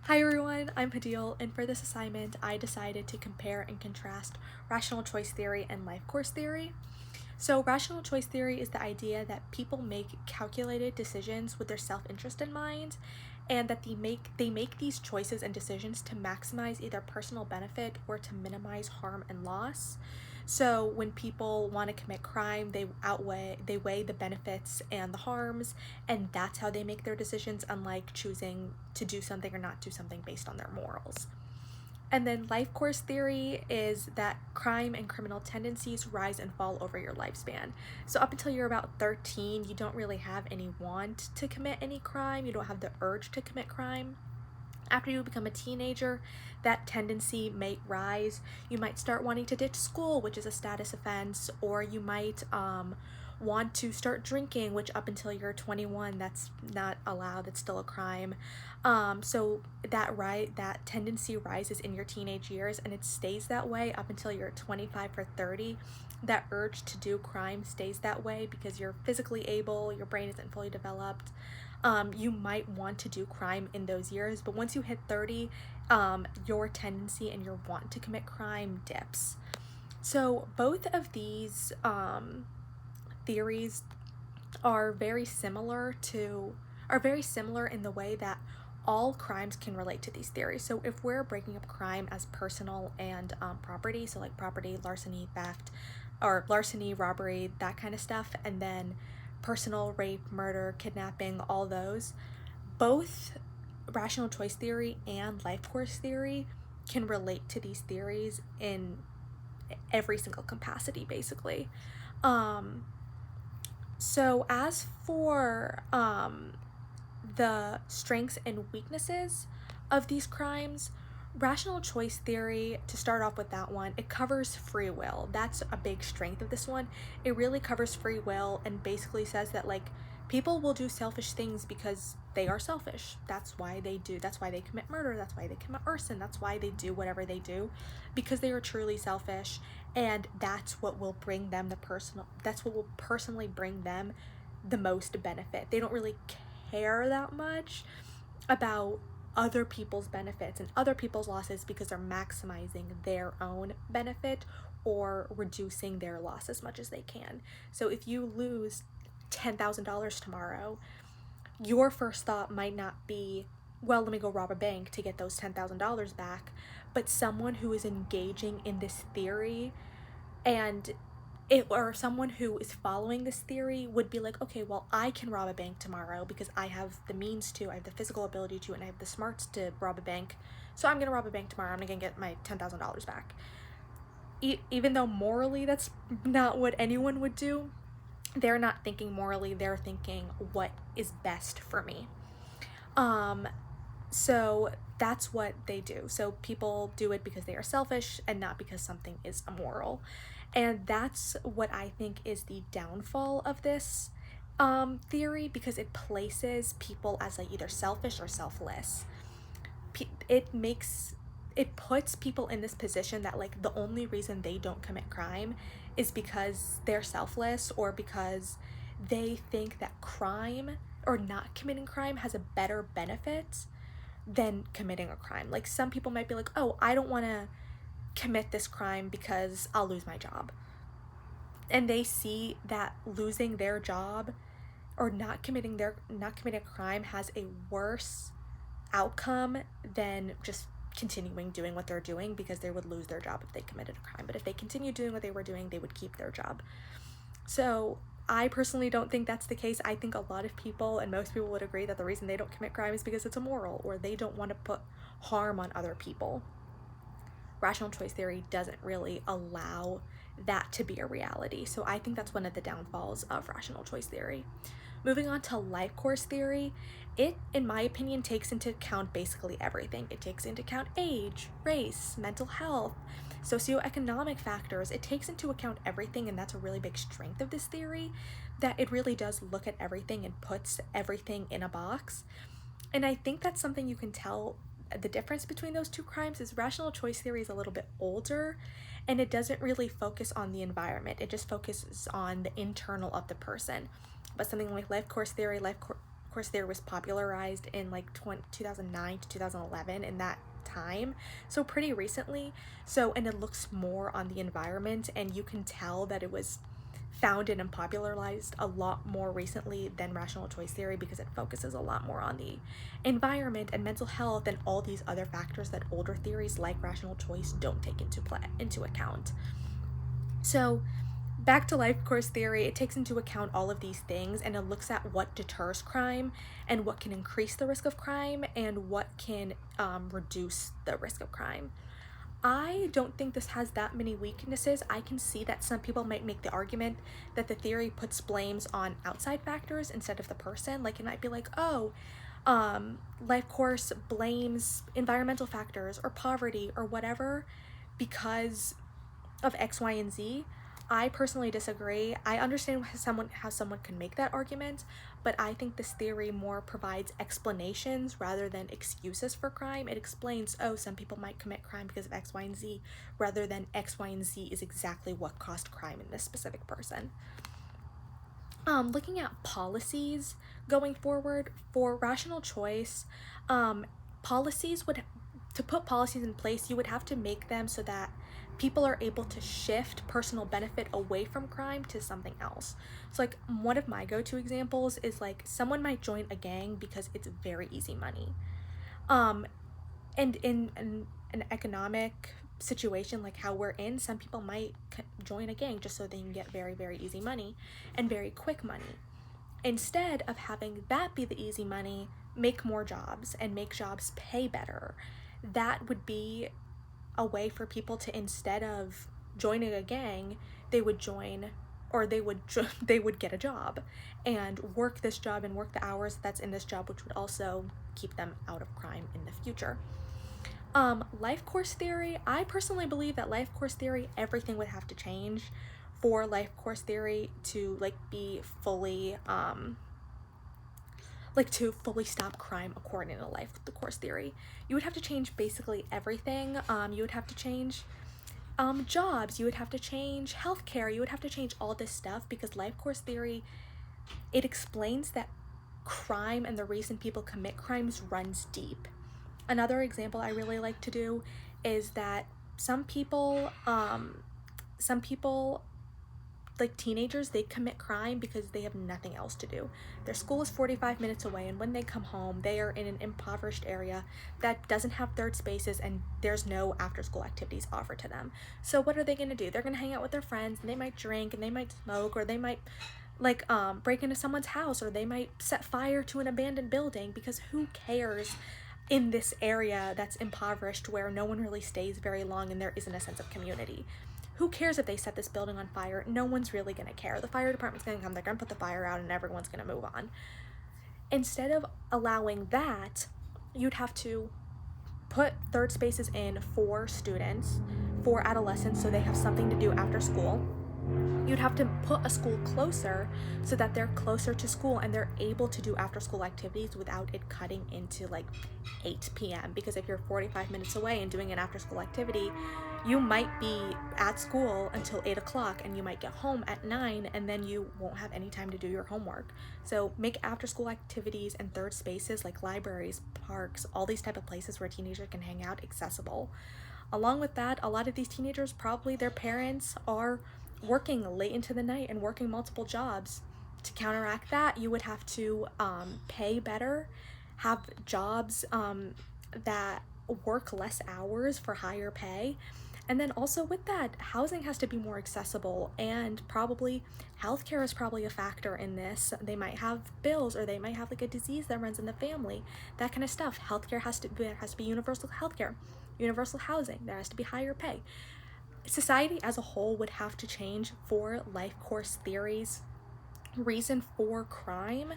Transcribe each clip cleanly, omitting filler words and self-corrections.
Hi everyone, I'm Hadil, and for this assignment, I decided to compare and contrast rational choice theory and life course theory. So, rational choice theory is the idea that people make calculated decisions with their self-interest in mind, and that they make these choices and decisions to maximize either personal benefit or to minimize harm and loss. So when people want to commit crime, they weigh the benefits and the harms, and that's how they make their decisions, unlike choosing to do something or not do something based on their morals. And then life course theory is that crime and criminal tendencies rise and fall over your lifespan. So up until you're about 13, you don't really have any want to commit any crime. You don't have the urge to commit crime. After you become a teenager, that tendency may rise. You might start wanting to ditch school, which is a status offense, or you might want to start drinking, which up until you're 21, that's not allowed. That's still a crime. So that tendency rises in your teenage years, and it stays that way up until you're 25 or 30. That urge to do crime stays that way because you're physically able, your brain isn't fully developed. You might want to do crime in those years, but once you hit 30, your tendency and your want to commit crime dips. So both of these theories are very similar to are very similar in the way that all crimes can relate to these theories. So if we're breaking up crime as personal and property, so like property, larceny, theft, or larceny, robbery, that kind of stuff, and then personal, rape, murder, kidnapping, all those, both rational choice theory and life course theory can relate to these theories in every single capacity, basically. Um, so as for the strengths and weaknesses of these crimes, rational choice theory, to start off with that one, it covers free will. That's a big strength of this one. It really covers free will and basically says that, like, people will do selfish things because they are selfish. That's why they commit murder, that's why they commit arson, that's why they do whatever they do, because they are truly selfish, and that's what will personally bring them the most benefit. They don't really care that much about other people's benefits and other people's losses because they're maximizing their own benefit or reducing their loss as much as they can. So if you lose $10,000 tomorrow, your first thought might not be, well, let me go rob a bank to get those $10,000 back. But someone who is engaging in this theory and or someone who is following this theory would be like, okay, well, I can rob a bank tomorrow because I have the means to, I have the physical ability to, and I have the smarts to rob a bank. So I'm going to rob a bank tomorrow. I'm going to get my $10,000 back. Even though morally that's not what anyone would do, they're not thinking morally, they're thinking what is best for me. So that's what they do. So people do it because they are selfish and not because something is immoral. And that's what I think is the downfall of this theory, because it places people as like either selfish or selfless. It puts people in this position that, like, the only reason they don't commit crime is because they're selfless, or because they think that crime or not committing crime has a better benefit than committing a crime. Like, some people might be like, oh, I don't want to commit this crime because I'll lose my job. And they see that losing their job or not committing a crime has a worse outcome than just continuing doing what they're doing, because they would lose their job if they committed a crime. But if they continue doing what they were doing, they would keep their job. So I personally don't think that's the case. I think a lot of people, and most people would agree, that the reason they don't commit crime is because it's immoral, or they don't want to put harm on other people. Rational choice theory doesn't really allow that to be a reality. So I think that's one of the downfalls of rational choice theory. Moving on to life course theory, it, in my opinion, takes into account basically everything. It takes into account age, race, mental health, socioeconomic factors. It takes into account everything, and that's a really big strength of this theory, that it really does look at everything and puts everything in a box. And I think that's something you can tell. The difference between those two crimes is rational choice theory is a little bit older, and it doesn't really focus on the environment. It just focuses on the internal of the person. But something like life course course theory was popularized in like 2009 to 2011, in that time, so pretty recently. So, and it looks more on the environment, and you can tell that it was founded and popularized a lot more recently than rational choice theory, because it focuses a lot more on the environment and mental health and all these other factors that older theories like rational choice don't take into account. So back to life course theory, it takes into account all of these things, and it looks at what deters crime and what can increase the risk of crime and what can reduce the risk of crime. I don't think this has that many weaknesses. I can see that some people might make the argument that the theory puts blames on outside factors instead of the person. Like, it might be like, oh, life course blames environmental factors or poverty or whatever because of X, Y, and Z. I personally disagree. I understand how someone can make that argument, but I think this theory more provides explanations rather than excuses for crime. It explains, oh, some people might commit crime because of X, Y, and Z, rather than X, Y, and Z is exactly what caused crime in this specific person. Looking at policies going forward for rational choice, to put policies in place, you would have to make them so that people are able to shift personal benefit away from crime to something else. So like, one of my go-to examples is like, someone might join a gang because it's very easy money. And in an economic situation like how we're in, some people might join a gang just so they can get very, very easy money and very quick money. Instead of having that be the easy money, make more jobs and make jobs pay better. That would be a way for people to, instead of joining a gang, they would get a job and work this job and work the hours that's in this job, which would also keep them out of crime in the future. Life course theory, I personally believe that life course theory, everything would have to change for life course theory to be fully to fully stop crime according to life course theory. You would have to change basically everything. You would have to change jobs, you would have to change healthcare, you would have to change all this stuff, because life course theory, it explains that crime and the reason people commit crimes runs deep. Another example I really like to do is that some people like teenagers, they commit crime because they have nothing else to do. Their school is 45 minutes away, and when they come home, they are in an impoverished area that doesn't have third spaces, and there's no after-school activities offered to them. So what are they going to do? They're going to hang out with their friends, and they might drink, and they might smoke, or they might break into someone's house, or they might set fire to an abandoned building, because who cares in this area that's impoverished where no one really stays very long and there isn't a sense of community? Who cares if they set this building on fire? No one's really going to care. The fire department's going to come, they're going to put the fire out, and everyone's going to move on. Instead of allowing that, you'd have to put third spaces in for students, for adolescents, so they have something to do after school. You'd have to put a school closer so that they're closer to school and they're able to do after school activities without it cutting into 8 p.m. Because if you're 45 minutes away and doing an after school activity, you might be at school until 8 o'clock and you might get home at 9, and then you won't have any time to do your homework. So make after school activities and third spaces like libraries, parks, all these type of places where teenagers can hang out accessible. Along with that, a lot of these teenagers, probably their parents are working late into the night and working multiple jobs. To counteract that, you would have to pay better, have jobs that work less hours for higher pay. And then also with that, housing has to be more accessible, and probably healthcare is probably a factor in this. They might have bills, or they might have a disease that runs in the family, that kind of stuff. Healthcare has to be universal healthcare, universal housing, there has to be higher pay. Society as a whole would have to change for life course theory's reason for crime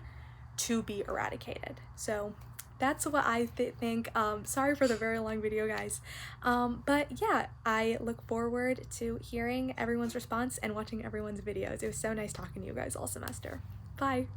to be eradicated. So that's what I think. Sorry for the very long video, guys. But yeah, I look forward to hearing everyone's response and watching everyone's videos. It was so nice talking to you guys all semester. Bye.